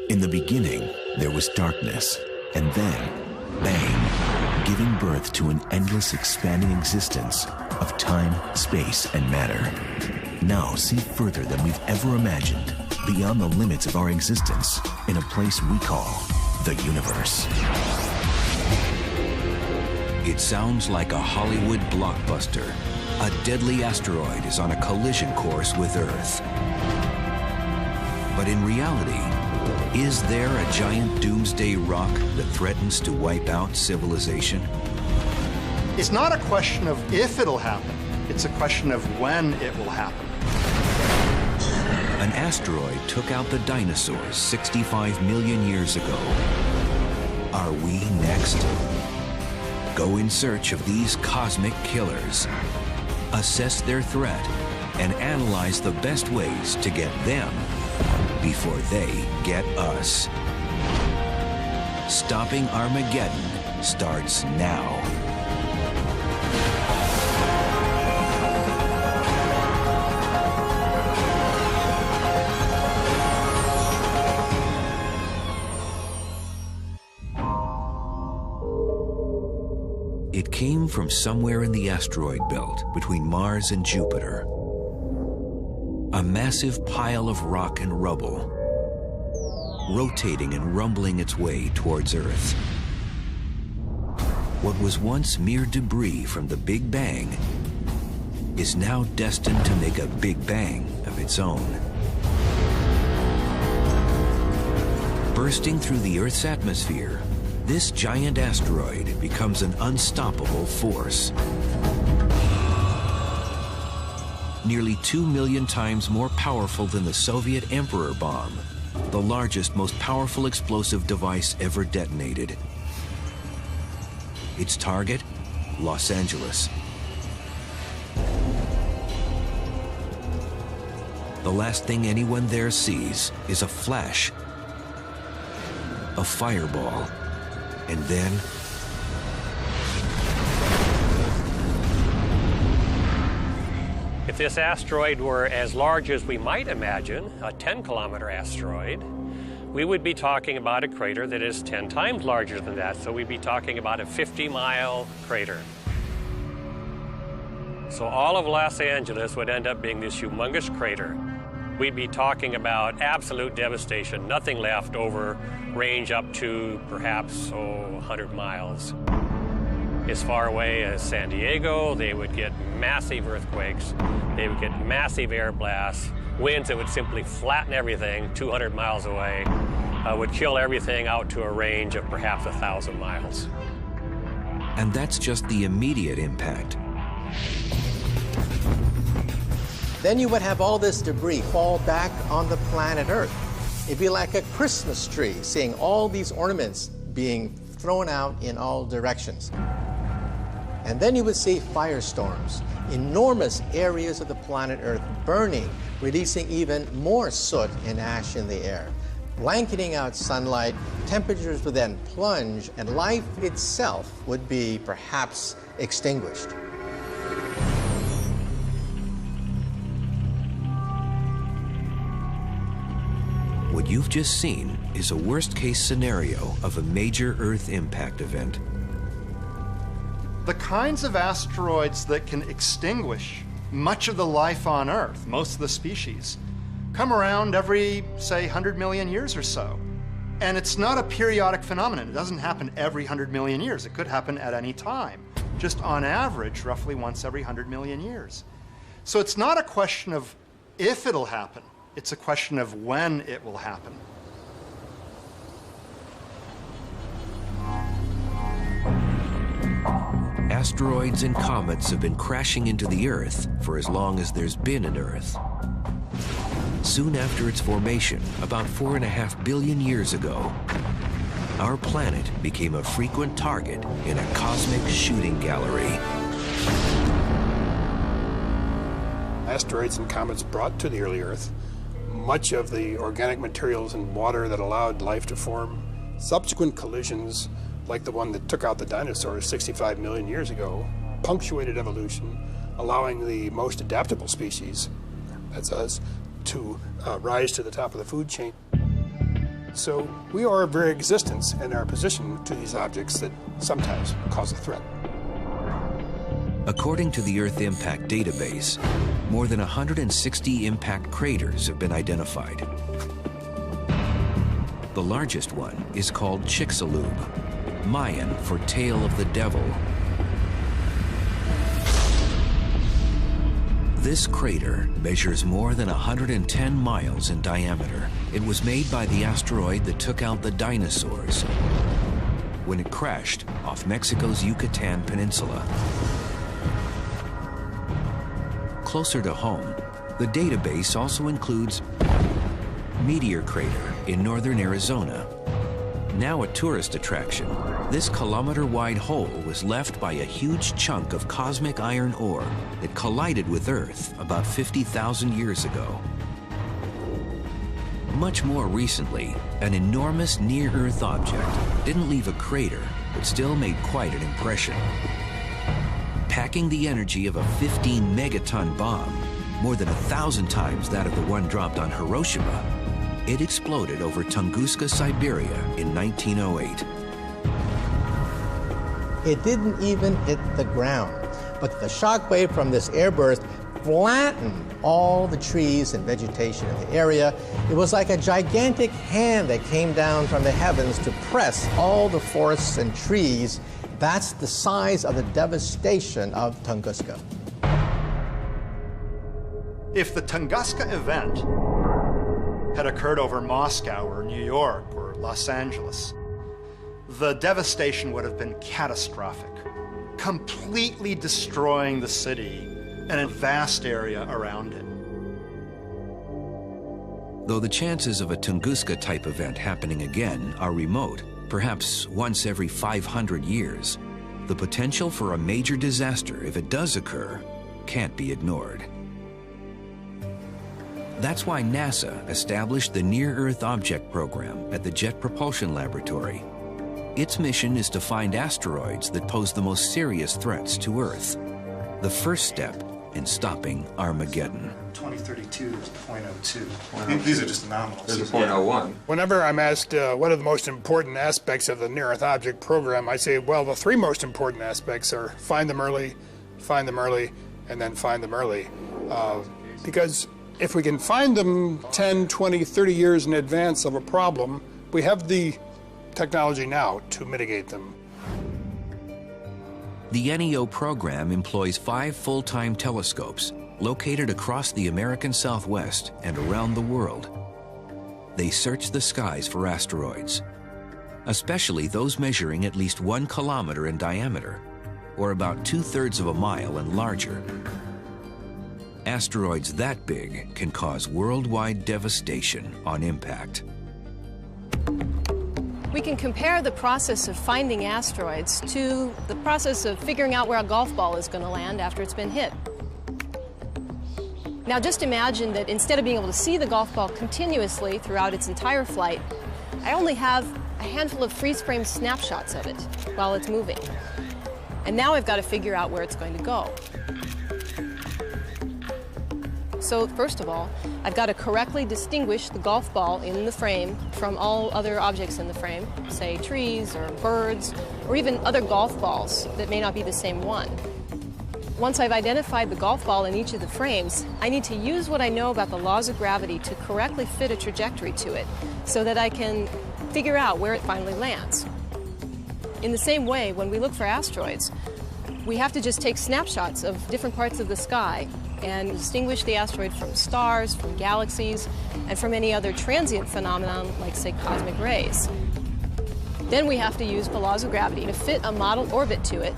In the beginning, there was darkness, and then, bang, giving birth to an endless expanding existence of time, space, and matter. Now see further than we've ever imagined, beyond the limits of our existence, in a place we call the universe. It sounds like a Hollywood blockbuster. A deadly asteroid is on a collision course with Earth. But in reality, is there a giant doomsday rock that threatens to wipe out civilization? It's not a question of if it'll happen, it's a question of when it will happen. An asteroid took out the dinosaurs 65 million years ago. Are we next? Go in search of these cosmic killers, assess their threat, and analyze the best ways to get them before they get us. Stopping Armageddon starts now. It came from somewhere in the asteroid belt between Mars and Jupiter. A massive pile of rock and rubble, rotating and rumbling its way towards Earth. What was once mere debris from the Big Bang is now destined to make a Big Bang of its own. Bursting through the Earth's atmosphere, this giant asteroid becomes an unstoppable force. Nearly 2 million times more powerful than the Soviet Emperor bomb, the largest, most powerful explosive device ever detonated. Its target, Los Angeles. The last thing anyone there sees is a flash, a fireball, and then if this asteroid were as large as we might imagine, a 10-kilometer asteroid, we would be talking about a crater that is 10 times larger than that. So we'd be talking about a 50-mile crater. So all of Los Angeles would end up being this humongous crater. We'd be talking about absolute devastation, nothing left over, range up to perhaps 100 miles. As far away as San Diego, they would get massive earthquakes, they would get massive air blasts, winds that would simply flatten everything 200 miles away, would kill everything out to a range of perhaps 1,000 miles. And that's just the immediate impact. Then you would have all this debris fall back on the planet Earth. It'd be like a Christmas tree, seeing all these ornaments being thrown out in all directions. And then you would see firestorms, enormous areas of the planet Earth burning, releasing even more soot and ash in the air. Blanketing out sunlight, temperatures would then plunge, and life itself would be perhaps extinguished. What you've just seen is a worst-case scenario of a major Earth impact event. The kinds of asteroids that can extinguish much of the life on Earth, most of the species, come around every, say, 100 million years or so. And it's not a periodic phenomenon. It doesn't happen every 100 million years. It could happen at any time, just on average, roughly once every 100 million years. So it's not a question of if it'll happen. It's a question of when it will happen. Asteroids and comets have been crashing into the Earth for as long as there's been an Earth. Soon after its formation, about 4.5 billion years ago, our planet became a frequent target in a cosmic shooting gallery. Asteroids and comets brought to the early Earth much of the organic materials and water that allowed life to form. Subsequent collisions, like the one that took out the dinosaurs 65 million years ago, punctuated evolution, allowing the most adaptable species, that's us, to rise to the top of the food chain. So we owe our very existence and our position to these objects that sometimes cause a threat. According to the Earth Impact Database, more than 160 impact craters have been identified. The largest one is called Chicxulub, Mayan for Tail of the Devil. This crater measures more than 110 miles in diameter. It was made by the asteroid that took out the dinosaurs when it crashed off Mexico's Yucatan Peninsula. Closer to home, the database also includes Meteor Crater in northern Arizona. Now a tourist attraction, this kilometer-wide hole was left by a huge chunk of cosmic iron ore that collided with Earth about 50,000 years ago. Much more recently, an enormous near-Earth object didn't leave a crater, but still made quite an impression. Packing the energy of a 15-megaton bomb, more than 1,000 times that of the one dropped on Hiroshima, it exploded over Tunguska, Siberia in 1908. It didn't even hit the ground, but the shock wave from this airburst flattened all the trees and vegetation in the area. It was like a gigantic hand that came down from the heavens to press all the forests and trees. That's the size of the devastation of Tunguska. If the Tunguska event had occurred over Moscow or New York or Los Angeles, the devastation would have been catastrophic, completely destroying the city and a vast area around it. Though the chances of a Tunguska-type event happening again are remote, perhaps once every 500 years, the potential for a major disaster, if it does occur, can't be ignored. That's why NASA established the Near-Earth Object Program at the Jet Propulsion Laboratory. Its mission is to find asteroids that pose the most serious threats to Earth. The first step in stopping Armageddon. 2032 is 0.02. These are just nominals. There's a 0.01. Whenever I'm asked what are the most important aspects of the Near-Earth Object Program, I say, well, the three most important aspects are find them early, and then find them early. Because if we can find them 10, 20, 30 years in advance of a problem, we have the technology now to mitigate them. The NEO program employs 5 full-time telescopes located across the American Southwest and around the world. They search the skies for asteroids, especially those measuring at least 1 kilometer in diameter, or about 2/3 of a mile and larger. Asteroids that big can cause worldwide devastation on impact. We can compare the process of finding asteroids to the process of figuring out where a golf ball is going to land after it's been hit. Now just imagine that instead of being able to see the golf ball continuously throughout its entire flight, I only have a handful of freeze-frame snapshots of it while it's moving. And now I've got to figure out where it's going to go. So first of all, I've got to correctly distinguish the golf ball in the frame from all other objects in the frame, say trees or birds, or even other golf balls that may not be the same one. Once I've identified the golf ball in each of the frames, I need to use what I know about the laws of gravity to correctly fit a trajectory to it so that I can figure out where it finally lands. In the same way, when we look for asteroids, we have to just take snapshots of different parts of the sky and distinguish the asteroid from stars, from galaxies, and from any other transient phenomenon like, say, cosmic rays. Then we have to use the laws of gravity to fit a model orbit to it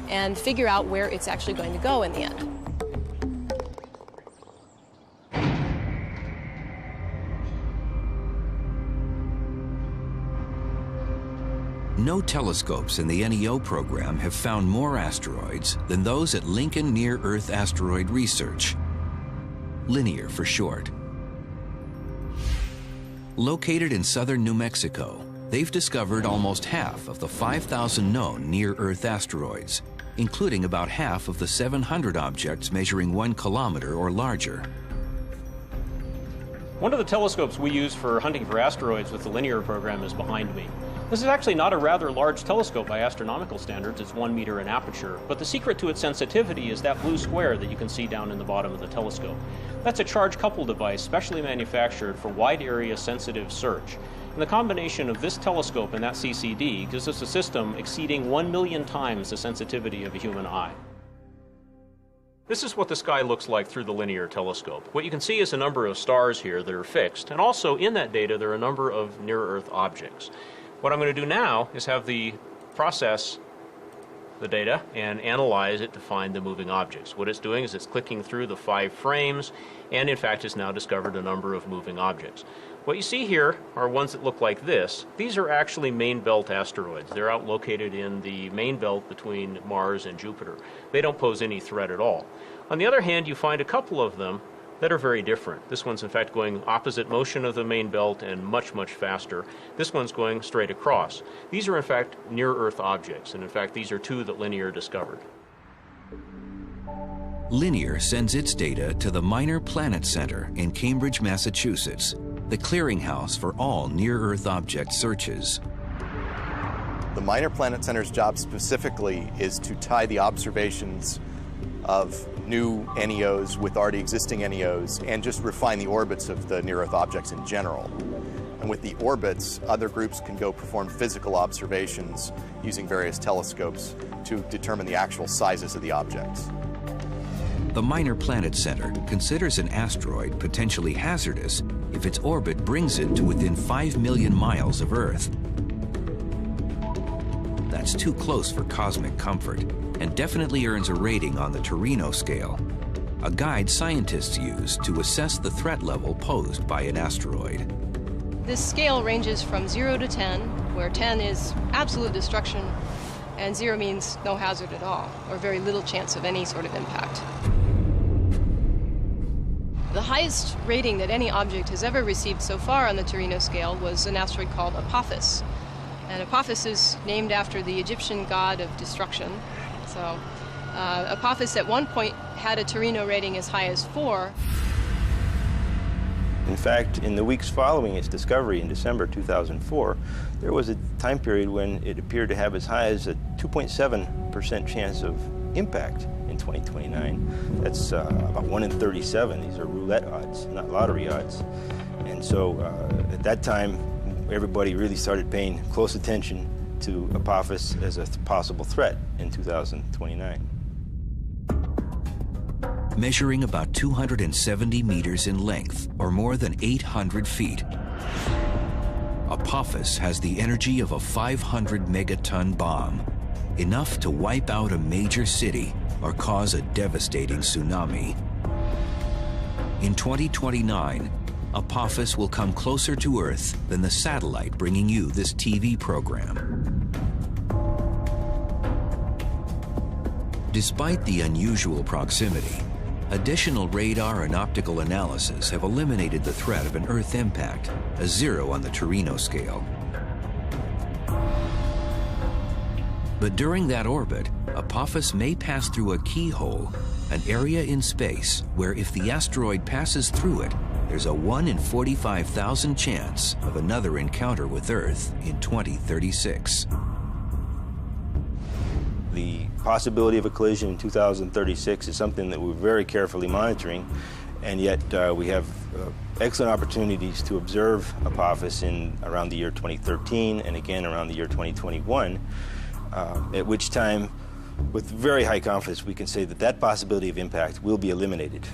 and figure out where it's actually going to go in the end. No telescopes in the NEO program have found more asteroids than those at Lincoln Near-Earth Asteroid Research, Linear for short. Located in southern New Mexico, they've discovered almost half of the 5,000 known near-Earth asteroids, including about half of the 700 objects measuring 1 kilometer or larger. One of the telescopes we use for hunting for asteroids with the Linear program is behind me. This is actually not a rather large telescope by astronomical standards. It's 1 meter in aperture, but the secret to its sensitivity is that blue square that you can see down in the bottom of the telescope. That's a charge-coupled device specially manufactured for wide-area sensitive search. And the combination of this telescope and that CCD gives us a system exceeding 1 million times the sensitivity of a human eye. This is what the sky looks like through the Linear telescope. What you can see is a number of stars here that are fixed, and also in that data there are a number of near-Earth objects. What I'm going to do now is have the process the data and analyze it to find the moving objects. What it's doing is it's clicking through the 5 frames, and in fact has now discovered a number of moving objects. What you see here are ones that look like this. These are actually main belt asteroids. They're out located in the main belt between Mars and Jupiter. They don't pose any threat at all. On the other hand, you find a couple of them that are very different. This one's in fact going opposite motion of the main belt and much, much faster. This one's going straight across. These are in fact near-Earth objects, and in fact these are 2 that Linear discovered. Linear sends its data to the Minor Planet Center in Cambridge, Massachusetts, the clearinghouse for all near-Earth object searches. The Minor Planet Center's job specifically is to tie the observations of new NEOs with already existing NEOs and just refine the orbits of the near-Earth objects in general. And with the orbits, other groups can go perform physical observations using various telescopes to determine the actual sizes of the objects. The Minor Planet Center considers an asteroid potentially hazardous if its orbit brings it to within 5 million miles of Earth. That's too close for cosmic comfort, and definitely earns a rating on the Torino scale, a guide scientists use to assess the threat level posed by an asteroid. This scale ranges from 0 to 10, where 10 is absolute destruction, and 0 means no hazard at all, or very little chance of any sort of impact. The highest rating that any object has ever received so far on the Torino scale was an asteroid called Apophis. And Apophis is named after the Egyptian god of destruction. So Apophis at one point had a Torino rating as high as 4. In fact, in the weeks following its discovery in December 2004, there was a time period when it appeared to have as high as a 2.7% chance of impact in 2029. That's about 1 in 37. These are roulette odds, not lottery odds. And so at that time, everybody really started paying close attention to Apophis as a possible threat in 2029. Measuring about 270 meters in length, or more than 800 feet, Apophis has the energy of a 500 megaton bomb, enough to wipe out a major city or cause a devastating tsunami. In 2029, Apophis will come closer to Earth than the satellite bringing you this TV program. Despite the unusual proximity, additional radar and optical analysis have eliminated the threat of an Earth impact, a 0 on the Torino scale. But during that orbit, Apophis may pass through a keyhole, an area in space where if the asteroid passes through it, there's a 1 in 45,000 chance of another encounter with Earth in 2036. The possibility of a collision in 2036 is something that we're very carefully monitoring, and yet we have excellent opportunities to observe Apophis in around the year 2013 and again around the year 2021, at which time, with very high confidence, we can say that that possibility of impact will be eliminated.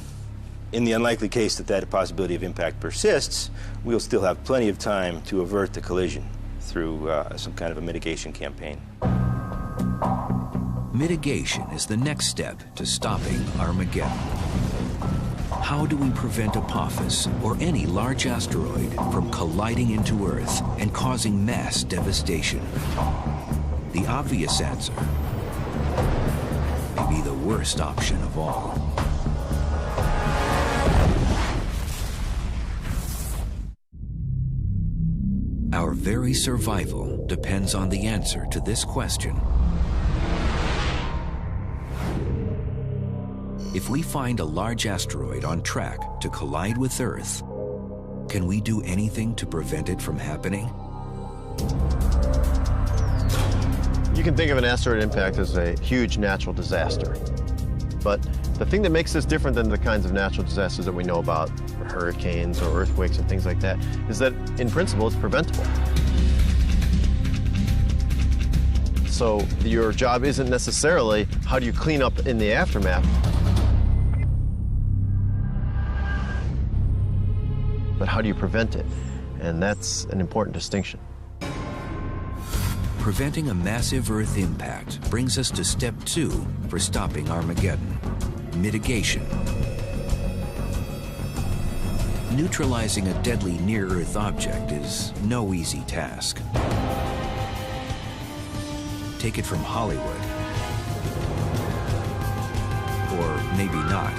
In the unlikely case that that possibility of impact persists, we'll still have plenty of time to avert the collision through some kind of a mitigation campaign. Mitigation is the next step to stopping Armageddon. How do we prevent Apophis or any large asteroid from colliding into Earth and causing mass devastation? The obvious answer may be the worst option of all. Our very survival depends on the answer to this question. If we find a large asteroid on track to collide with Earth, Can we do anything to prevent it from happening? You can think of an asteroid impact as a huge natural disaster. But the thing that makes this different than the kinds of natural disasters that we know about, hurricanes or earthquakes and things like that, is that in principle it's preventable. So your job isn't necessarily how do you clean up in the aftermath, but how do you prevent it? And that's an important distinction. Preventing a massive Earth impact brings us to step 2 for stopping Armageddon: mitigation. Neutralizing a deadly near-Earth object is no easy task. Take it from Hollywood. Or maybe not.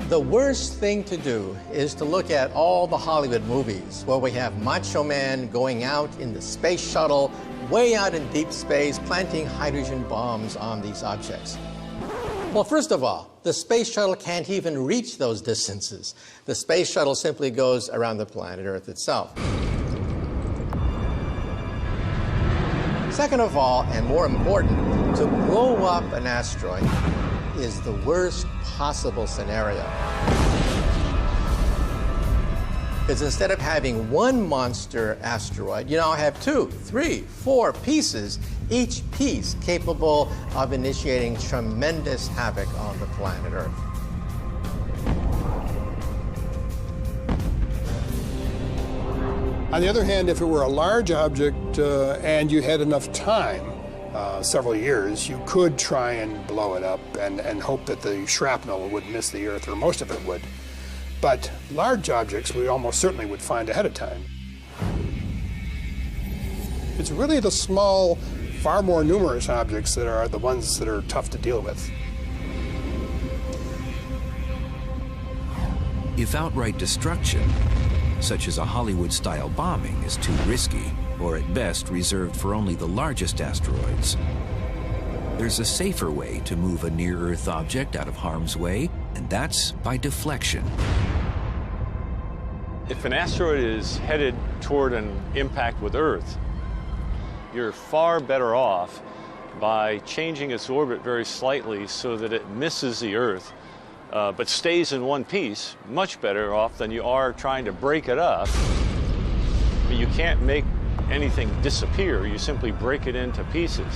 The worst thing to do is to look at all the Hollywood movies where we have Macho Man going out in the space shuttle, way out in deep space, planting hydrogen bombs on these objects. Well, first of all, the space shuttle can't even reach those distances. The space shuttle simply goes around the planet Earth itself. Second of all, and more important, to blow up an asteroid is the worst possible scenario. Because instead of having one monster asteroid, you now have 2, 3, 4 pieces, each piece capable of initiating tremendous havoc on the planet Earth. On the other hand, if it were a large object and you had enough time, several years, you could try and blow it up and hope that the shrapnel would miss the Earth, or most of it would. But large objects we almost certainly would find ahead of time. It's really the small, far more numerous objects that are the ones that are tough to deal with. If outright destruction, such as a Hollywood-style bombing, is too risky, or at best reserved for only the largest asteroids, there's a safer way to move a near-Earth object out of harm's way, and that's by deflection. If an asteroid is headed toward an impact with Earth, you're far better off by changing its orbit very slightly so that it misses the Earth, but stays in one piece, much better off than you are trying to break it up. But you can't make anything disappear, you simply break it into pieces.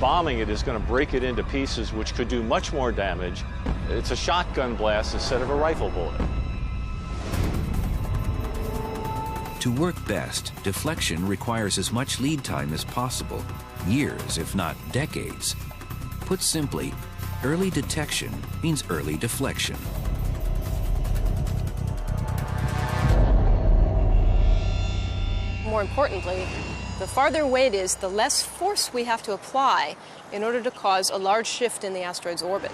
Bombing it is going to break it into pieces, which could do much more damage. It's a shotgun blast instead of a rifle bullet. To work best, deflection requires as much lead time as possible, years, if not decades. Put simply, early detection means early deflection. More importantly, the farther away it is, the less force we have to apply in order to cause a large shift in the asteroid's orbit.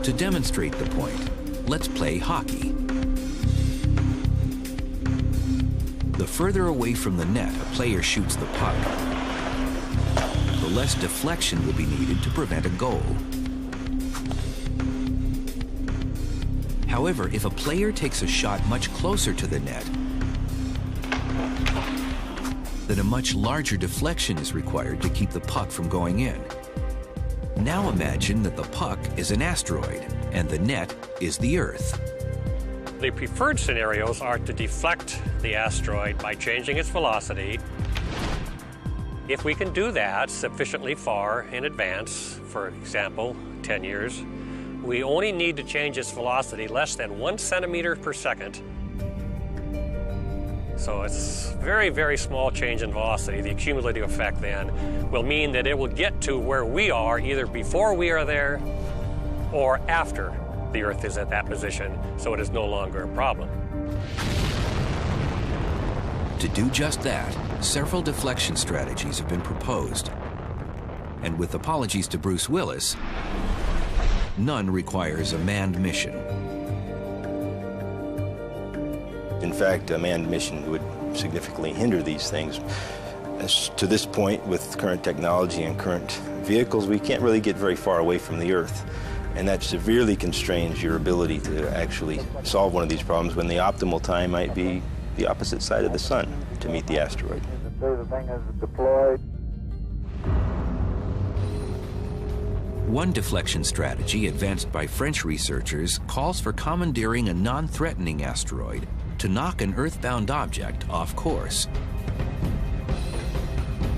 To demonstrate the point, let's play hockey. The further away from the net a player shoots the puck, the less deflection will be needed to prevent a goal. However, if a player takes a shot much closer to the net, then a much larger deflection is required to keep the puck from going in. Now imagine that the puck is an asteroid and the net is the Earth. The preferred scenarios are to deflect the asteroid by changing its velocity. If we can do that sufficiently far in advance, for example, 10 years, we only need to change its velocity less than 1 centimeter per second. So it's very, very small change in velocity. The cumulative effect then will mean that it will get to where we are either before we are there or after the Earth is at that position, so it is no longer a problem. To do just that, several deflection strategies have been proposed. And with apologies to Bruce Willis, none requires a manned mission. In fact, a manned mission would significantly hinder these things. To this point, with current technology and current vehicles, we can't really get very far away from the Earth. And that severely constrains your ability to actually solve one of these problems when the optimal time might be the opposite side of the sun to meet the asteroid. The thing is deployed. One deflection strategy advanced by French researchers calls for commandeering a non-threatening asteroid to knock an Earth-bound object off course.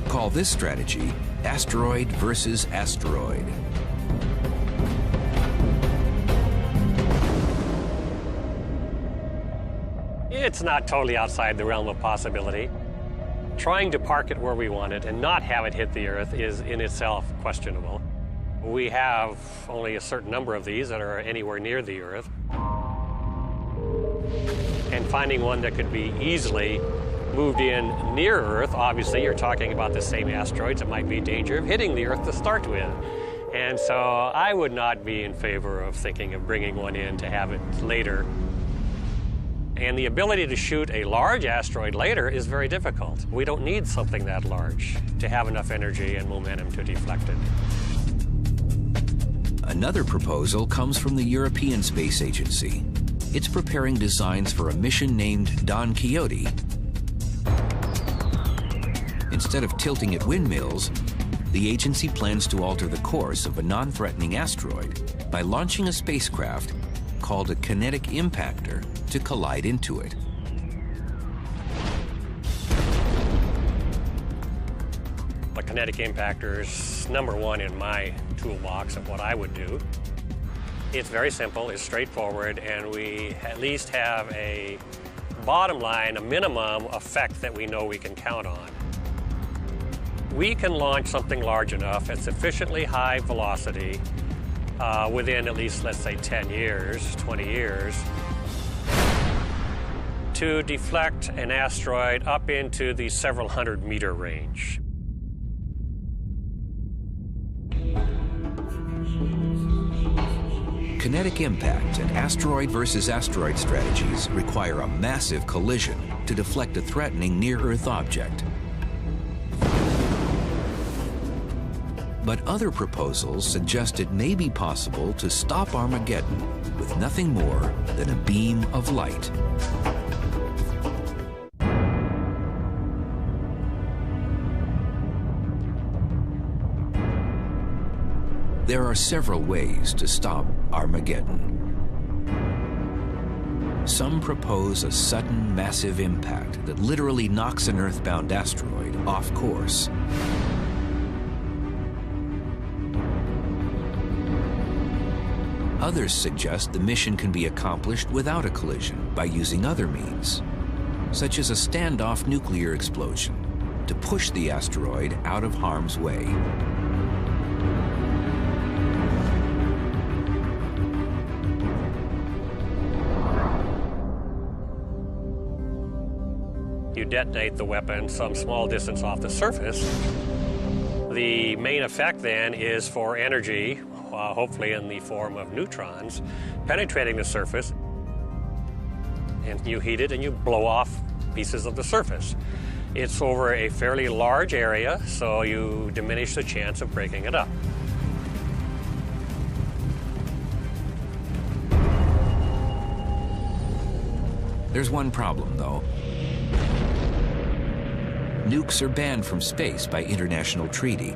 Call this strategy asteroid versus asteroid. It's not totally outside the realm of possibility. Trying to park it where we want it and not have it hit the Earth is in itself questionable. We have only a certain number of these that are anywhere near the Earth. And finding one that could be easily moved in near Earth, obviously you're talking about the same asteroids, it might be danger of hitting the Earth to start with. And so I would not be in favor of thinking of bringing one in to have it later. And the ability to shoot a large asteroid later is very difficult. We don't need something that large to have enough energy and momentum to deflect it. Another proposal comes from the European Space Agency. It's preparing designs for a mission named Don Quixote. Instead of tilting at windmills, the agency plans to alter the course of a non-threatening asteroid by launching a spacecraft called a kinetic impactor to collide into it. The kinetic impactor is number one in my toolbox of what I would do. It's very simple, it's straightforward, and we at least have a bottom line, a minimum effect that we know we can count on. We can launch something large enough at sufficiently high velocity within at least, let's say, 10 years, 20 years, to deflect an asteroid up into the several hundred meter range. Kinetic impact and asteroid versus asteroid strategies require a massive collision to deflect a threatening near-Earth object. But other proposals suggest it may be possible to stop Armageddon with nothing more than a beam of light. There are several ways to stop Armageddon. Some propose a sudden, massive impact that literally knocks an Earth-bound asteroid off course. Others suggest the mission can be accomplished without a collision by using other means, such as a standoff nuclear explosion, to push the asteroid out of harm's way. You detonate the weapon some small distance off the surface. The main effect then is for energy, hopefully in the form of neutrons, penetrating the surface, and you heat it and you blow off pieces of the surface. It's over a fairly large area, so you diminish the chance of breaking it up. There's one problem, though. Nukes are banned from space by international treaty.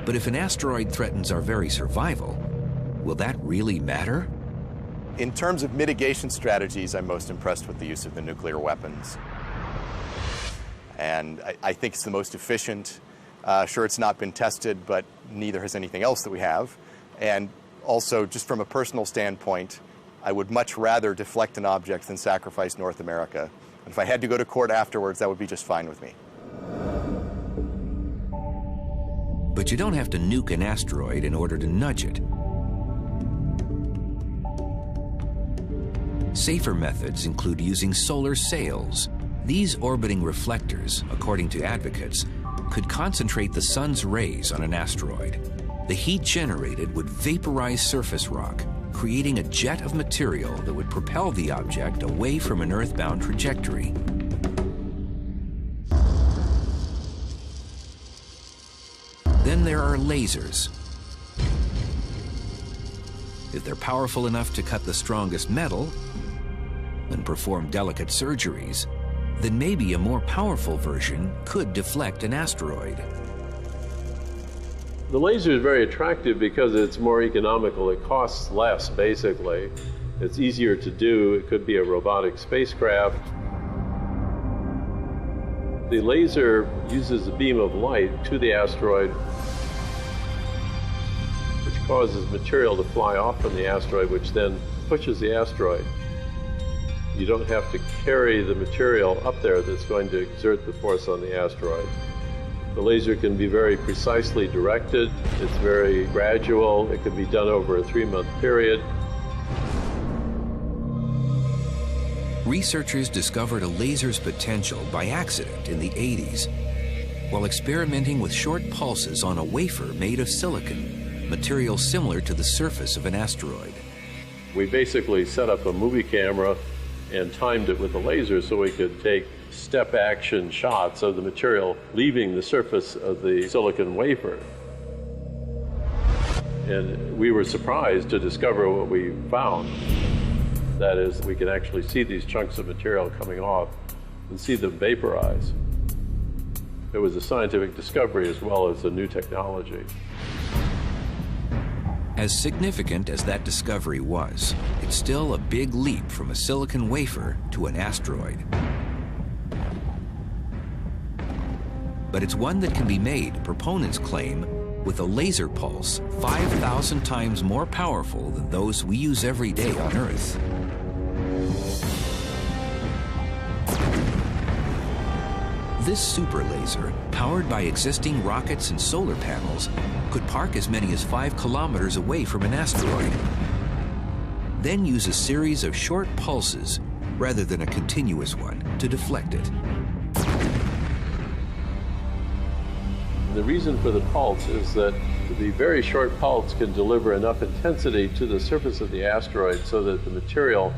But if an asteroid threatens our very survival, will that really matter? In terms of mitigation strategies, I'm most impressed with the use of the nuclear weapons. And I think it's the most efficient. Sure, it's not been tested, but neither has anything else that we have. And also, just from a personal standpoint, I would much rather deflect an object than sacrifice North America. And if I had to go to court afterwards, that would be just fine with me. But you don't have to nuke an asteroid in order to nudge it. Safer methods include using solar sails. These orbiting reflectors, according to advocates, could concentrate the sun's rays on an asteroid. The heat generated would vaporize surface rock, creating a jet of material that would propel the object away from an Earth-bound trajectory. Then there are lasers. If they're powerful enough to cut the strongest metal and perform delicate surgeries, then maybe a more powerful version could deflect an asteroid. The laser is very attractive because it's more economical. It costs less, basically. It's easier to do. It could be a robotic spacecraft. The laser uses a beam of light to the asteroid, which causes material to fly off from the asteroid, which then pushes the asteroid. You don't have to carry the material up there that's going to exert the force on the asteroid. The laser can be very precisely directed. It's very gradual. It can be done over a 3-month period. Researchers discovered a laser's potential by accident in the 80s while experimenting with short pulses on a wafer made of silicon, material similar to the surface of an asteroid. We basically set up a movie camera and timed it with a laser so we could take step action shots of the material leaving the surface of the silicon wafer. And we were surprised to discover what we found. That is, we can actually see these chunks of material coming off and see them vaporize. It was a scientific discovery as well as a new technology. As significant as that discovery was, it's still a big leap from a silicon wafer to an asteroid. But it's one that can be made, proponents claim, with a laser pulse 5,000 times more powerful than those we use every day on Earth. This super laser, powered by existing rockets and solar panels, could park as many as 5 kilometers away from an asteroid, then use a series of short pulses rather than a continuous one to deflect it. The reason for the pulse is that the very short pulse can deliver enough intensity to the surface of the asteroid so that the material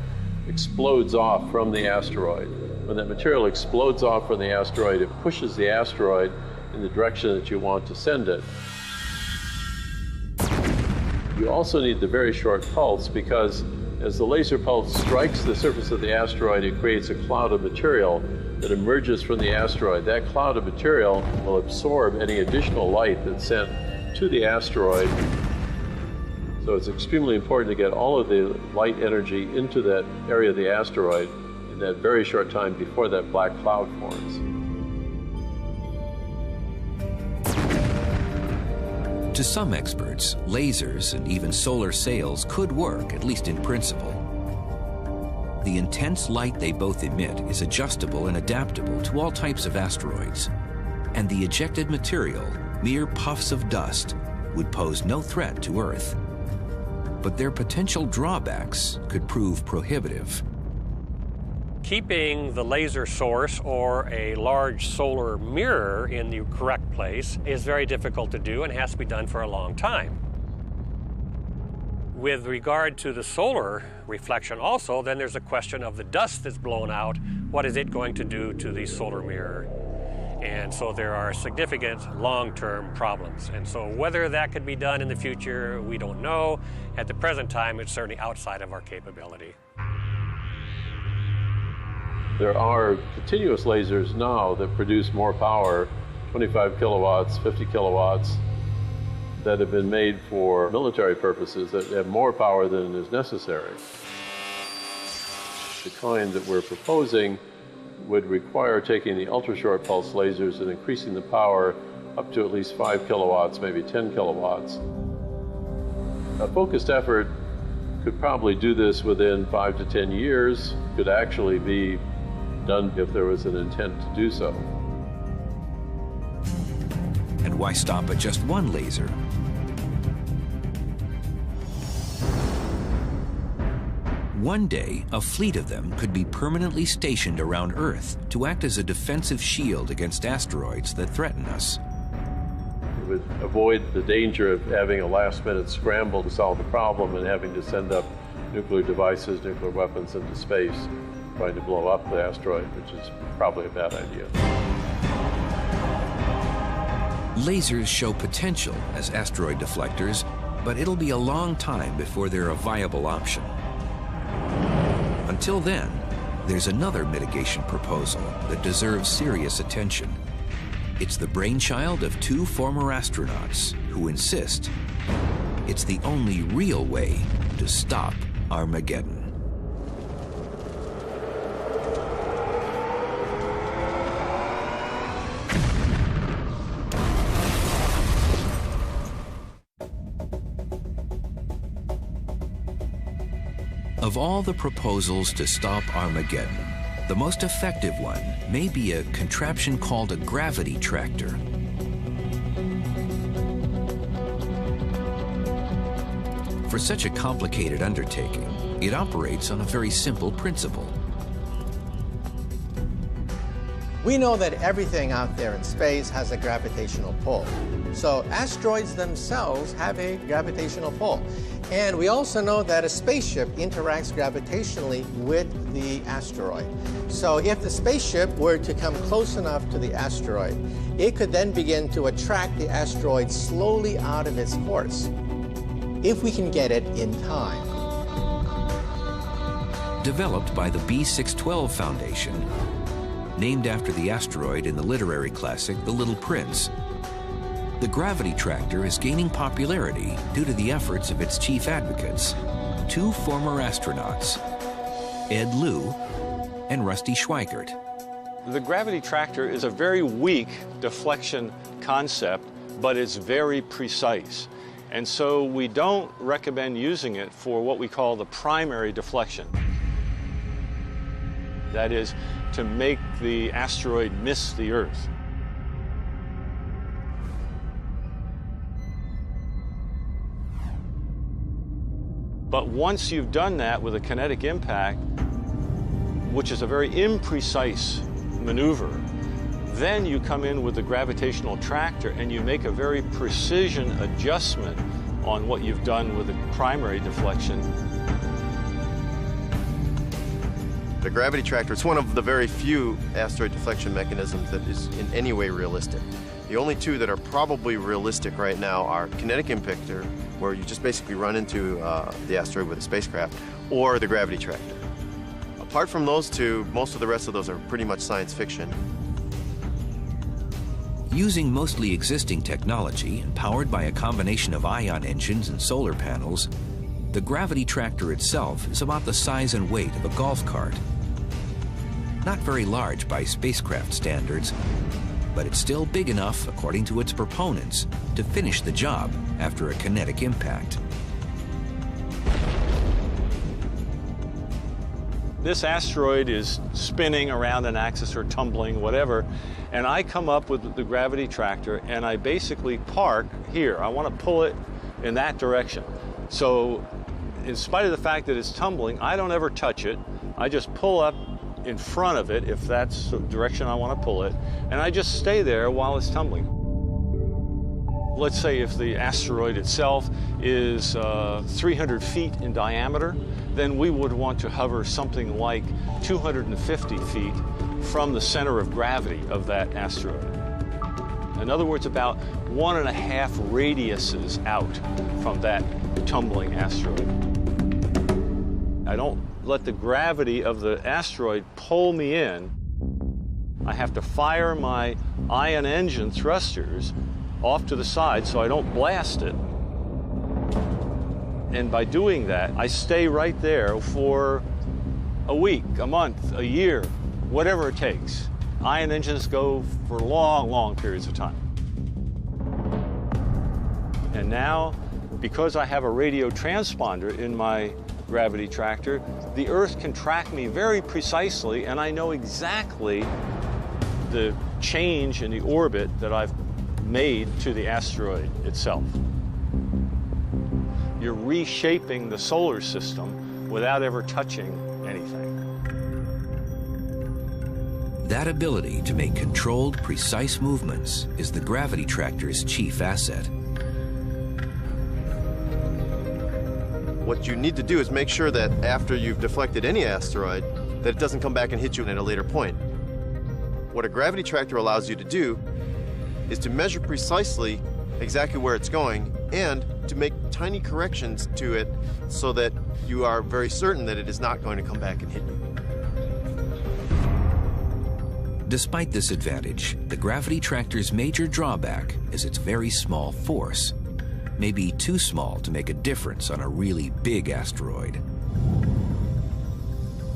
explodes off from the asteroid. When that material explodes off from the asteroid, it pushes the asteroid in the direction that you want to send it. You also need the very short pulse because as the laser pulse strikes the surface of the asteroid, it creates a cloud of material that emerges from the asteroid. That cloud of material will absorb any additional light that's sent to the asteroid. So it's extremely important to get all of the light energy into that area of the asteroid in that very short time before that black cloud forms. To some experts, lasers and even solar sails could work, at least in principle. The intense light they both emit is adjustable and adaptable to all types of asteroids, and the ejected material, mere puffs of dust, would pose no threat to Earth. But their potential drawbacks could prove prohibitive. Keeping the laser source or a large solar mirror in the correct place is very difficult to do and has to be done for a long time. With regard to the solar reflection also, then there's a question of the dust that's blown out. What is it going to do to the solar mirror? And so there are significant long-term problems. And so whether that could be done in the future, we don't know. At the present time, it's certainly outside of our capability. There are continuous lasers now that produce more power, 25 kilowatts, 50 kilowatts, that have been made for military purposes that have more power than is necessary. The kind that we're proposing would require taking the ultra-short pulse lasers and increasing the power up to at least 5 kilowatts, maybe 10 kilowatts. A focused effort could probably do this within 5 to 10 years, could actually be done if there was an intent to do so. And why stop at just one laser? One day, a fleet of them could be permanently stationed around Earth to act as a defensive shield against asteroids that threaten us. It would avoid the danger of having a last-minute scramble to solve the problem and having to send up nuclear devices, nuclear weapons into space, trying to blow up the asteroid, which is probably a bad idea. Lasers show potential as asteroid deflectors, but it'll be a long time before they're a viable option. Until then, there's another mitigation proposal that deserves serious attention. It's the brainchild of two former astronauts who insist it's the only real way to stop Armageddon. Of all the proposals to stop Armageddon, the most effective one may be a contraption called a gravity tractor. For such a complicated undertaking, it operates on a very simple principle. We know that everything out there in space has a gravitational pull. So asteroids themselves have a gravitational pull. And we also know that a spaceship interacts gravitationally with the asteroid. So if the spaceship were to come close enough to the asteroid, it could then begin to attract the asteroid slowly out of its course, if we can get it in time. Developed by the B612 Foundation, named after the asteroid in the literary classic The Little Prince, the gravity tractor is gaining popularity due to the efforts of its chief advocates, two former astronauts, Ed Lu and Rusty Schweikert. The gravity tractor is a very weak deflection concept, but it's very precise. And so we don't recommend using it for what we call the primary deflection. That is, to make the asteroid miss the Earth. But once you've done that with a kinetic impact, which is a very imprecise maneuver, then you come in with the gravitational tractor and you make a very precision adjustment on what you've done with the primary deflection. The gravity tractor is one of the very few asteroid deflection mechanisms that is in any way realistic. The only two that are probably realistic right now are kinetic impactor, where you just basically run into the asteroid with a spacecraft, or the gravity tractor. Apart from those two, most of the rest of those are pretty much science fiction. Using mostly existing technology and powered by a combination of ion engines and solar panels, the gravity tractor itself is about the size and weight of a golf cart. Not very large by spacecraft standards, but it's still big enough, according to its proponents, to finish the job after a kinetic impact. This asteroid is spinning around an axis or tumbling, whatever, and I come up with the gravity tractor and I basically park here. I want to pull it in that direction. So in spite of the fact that it's tumbling, I don't ever touch it. I just pull up in front of it, if that's the direction I want to pull it, and I just stay there while it's tumbling. Let's say if the asteroid itself is 300 feet in diameter, then we would want to hover something like 250 feet from the center of gravity of that asteroid. In other words, about 1.5 radiuses out from that tumbling asteroid. I don't let the gravity of the asteroid pull me in. I have to fire my ion engine thrusters off to the side so I don't blast it. And by doing that, I stay right there for a week, a month, a year, whatever it takes. Ion engines go for long, long periods of time. And now, because I have a radio transponder in my gravity tractor, the Earth can track me very precisely, and I know exactly the change in the orbit that I've made to the asteroid itself. You're reshaping the solar system without ever touching anything. That ability to make controlled, precise movements is the gravity tractor's chief asset. What you need to do is make sure that after you've deflected any asteroid, that it doesn't come back and hit you at a later point. What a gravity tractor allows you to do is to measure precisely exactly where it's going and to make tiny corrections to it so that you are very certain that it is not going to come back and hit you. Despite this advantage, the gravity tractor's major drawback is its very small force, maybe too small to make a difference on a really big asteroid.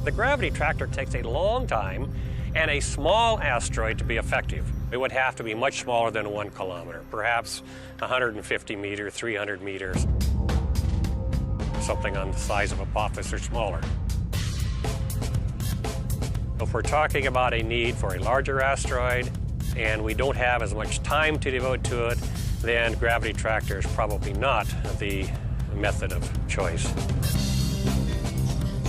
The gravity tractor takes a long time and a small asteroid to be effective. It would have to be much smaller than 1 kilometer, perhaps 150 meters, 300 meters, something on the size of Apophis or smaller. If we're talking about a need for a larger asteroid and we don't have as much time to devote to it, then gravity tractor is probably not the method of choice.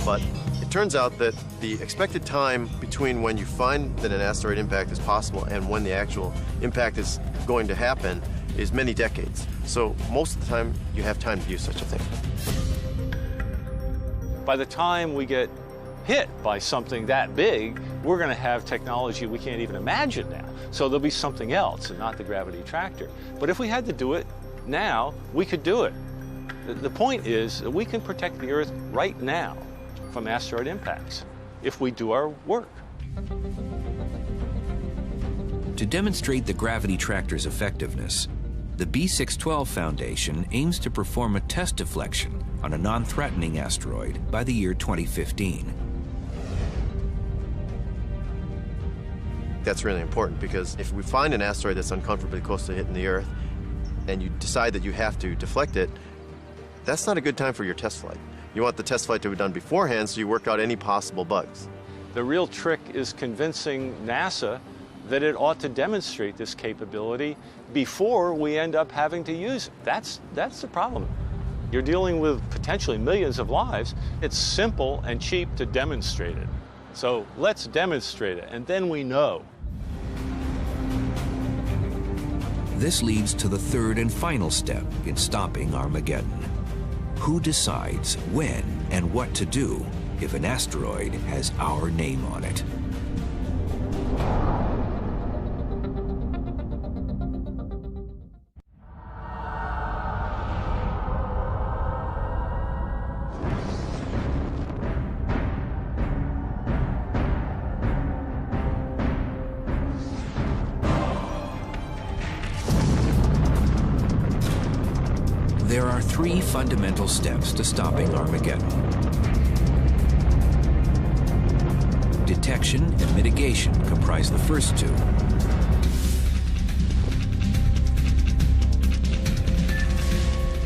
But it turns out that the expected time between when you find that an asteroid impact is possible and when the actual impact is going to happen is many decades. So most of the time, you have time to do such a thing. By the time we get hit by something that big, we're going to have technology we can't even imagine now. So there'll be something else and not the gravity tractor. But if we had to do it now, we could do it. The point is that we can protect the Earth right now from asteroid impacts if we do our work. To demonstrate the gravity tractor's effectiveness, the B612 Foundation aims to perform a test deflection on a non-threatening asteroid by the year 2015. That's really important because if we find an asteroid that's uncomfortably close to hitting the Earth and you decide that you have to deflect it, that's not a good time for your test flight. You want the test flight to be done beforehand so you work out any possible bugs. The real trick is convincing NASA that it ought to demonstrate this capability before we end up having to use it. That's the problem. You're dealing with potentially millions of lives. It's simple and cheap to demonstrate it. So let's demonstrate it, and then we know. This leads to the third and final step in stopping Armageddon. Who decides when and what to do if an asteroid has our name on it? There are 3 fundamental steps to stopping Armageddon. Detection and mitigation comprise the first 2.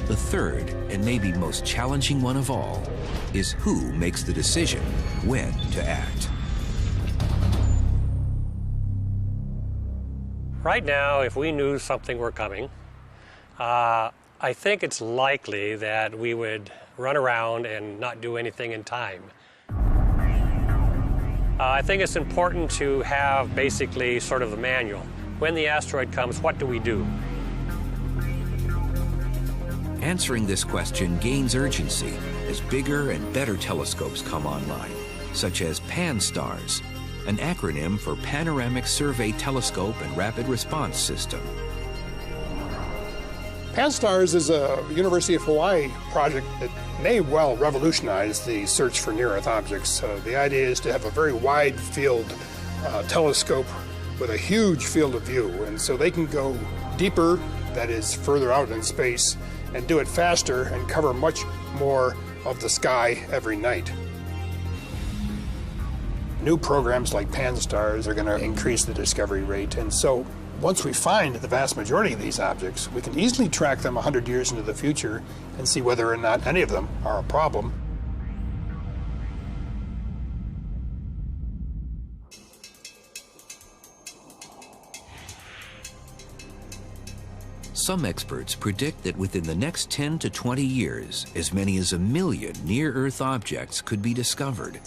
The third, and maybe most challenging one of all, is who makes the decision when to act. Right now, if we knew something were coming, I think it's likely that we would run around and not do anything in time. I think it's important to have basically sort of the manual. When the asteroid comes, what do we do? Answering this question gains urgency as bigger and better telescopes come online, such as PAN-STARRS, an acronym for Panoramic Survey Telescope and Rapid Response System. PAN-STARRS is a University of Hawaii project that may well revolutionize the search for near-Earth objects. The idea is to have a very wide field telescope with a huge field of view, and so they can go deeper, that is further out in space, and do it faster and cover much more of the sky every night. New programs like PAN-STARRS are going to increase the discovery rate, and so once we find the vast majority of these objects, we can easily track them 100 years into the future and see whether or not any of them are a problem. Some experts predict that within the next 10 to 20 years, as many as 1 million near-Earth objects could be discovered.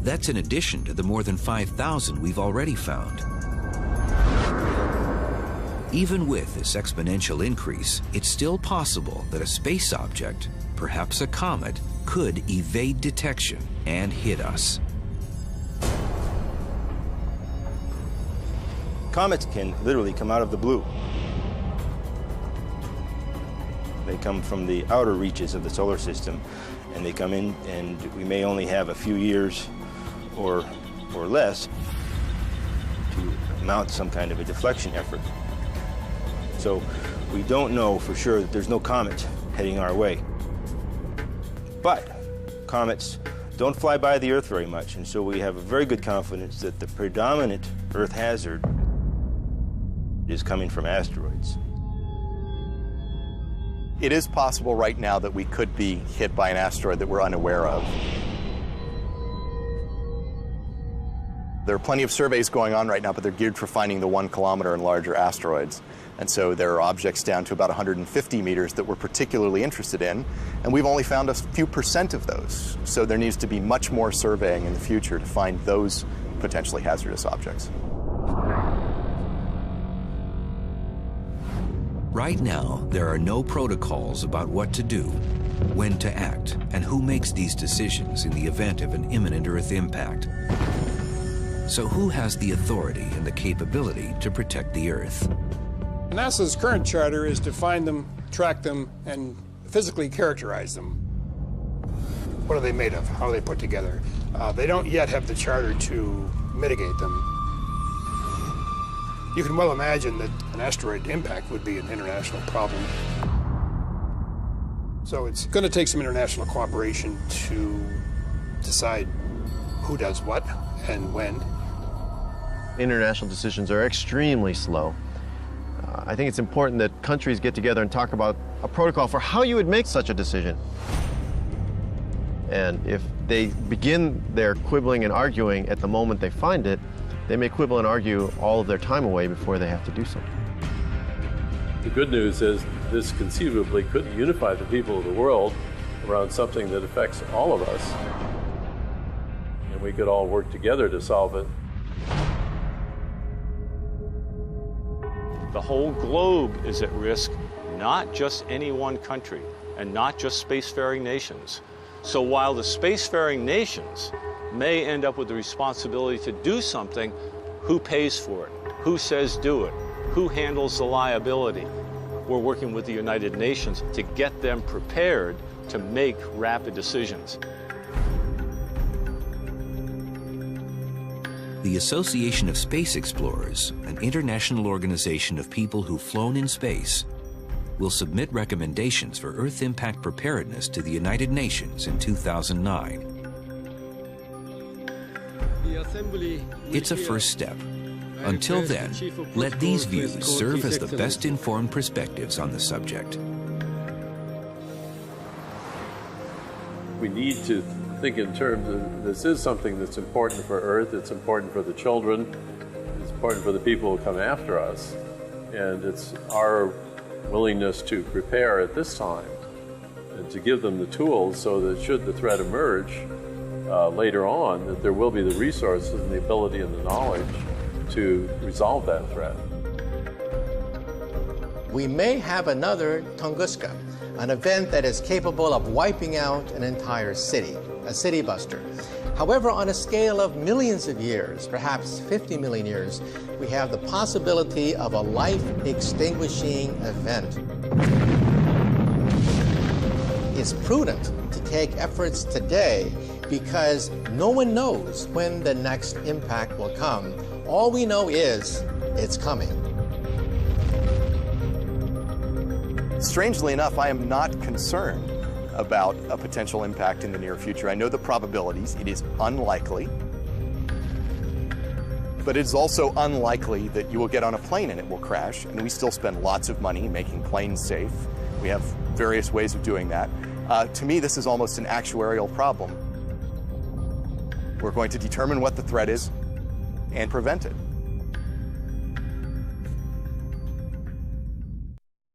That's in addition to the more than 5,000 we've already found. Even with this exponential increase, it's still possible that a space object, perhaps a comet, could evade detection and hit us. Comets can literally come out of the blue. They come from the outer reaches of the solar system, and they come in, and we may only have a few years or less to mount some kind of a deflection effort. So we don't know for sure that there's no comet heading our way. But comets don't fly by the Earth very much, and so we have a very good confidence that the predominant Earth hazard is coming from asteroids. It is possible right now that we could be hit by an asteroid that we're unaware of. There are plenty of surveys going on right now, but they're geared for finding the 1 kilometer and larger asteroids. And so there are objects down to about 150 meters that we're particularly interested in, and we've only found a few % of those. So there needs to be much more surveying in the future to find those potentially hazardous objects. Right now, there are no protocols about what to do, when to act, and who makes these decisions in the event of an imminent Earth impact. So who has the authority and the capability to protect the Earth? NASA's current charter is to find them, track them, and physically characterize them. What are they made of? How are they put together? They don't yet have the charter to mitigate them. You can well imagine that an asteroid impact would be an international problem. So it's going to take some international cooperation to decide who does what and when. International decisions are extremely slow. I think it's important that countries get together and talk about a protocol for how you would make such a decision. And if they begin their quibbling and arguing at the moment they find it, they may quibble and argue all of their time away before they have to do something. The good news is this conceivably could unify the people of the world around something that affects all of us. And we could all work together to solve it. The whole globe is at risk, not just any one country, and not just spacefaring nations. So while the spacefaring nations may end up with the responsibility to do something, who pays for it? Who says do it? Who handles the liability? We're working with the United Nations to get them prepared to make rapid decisions. The Association of Space Explorers, an international organization of people who've flown in space, will submit recommendations for Earth impact preparedness to the United Nations in 2009. It's a first step. Until then, let these views serve as the best informed perspectives on the subject. We need to think in terms of this is something that's important for Earth, it's important for the children, it's important for the people who come after us, and it's our willingness to prepare at this time and to give them the tools so that should the threat emerge later on, that there will be the resources and the ability and the knowledge to resolve that threat. We may have another Tunguska, an event that is capable of wiping out an entire city, a city buster. However, on a scale of millions of years, perhaps 50 million years, we have the possibility of a life-extinguishing event. It's prudent to take efforts today because no one knows when the next impact will come. All we know is it's coming. Strangely enough, I am not concerned about a potential impact in the near future. I know the probabilities. It is unlikely. But it's also unlikely that you will get on a plane and it will crash. And we still spend lots of money making planes safe. We have various ways of doing that. To me, this is almost an actuarial problem. We're going to determine what the threat is and prevent it.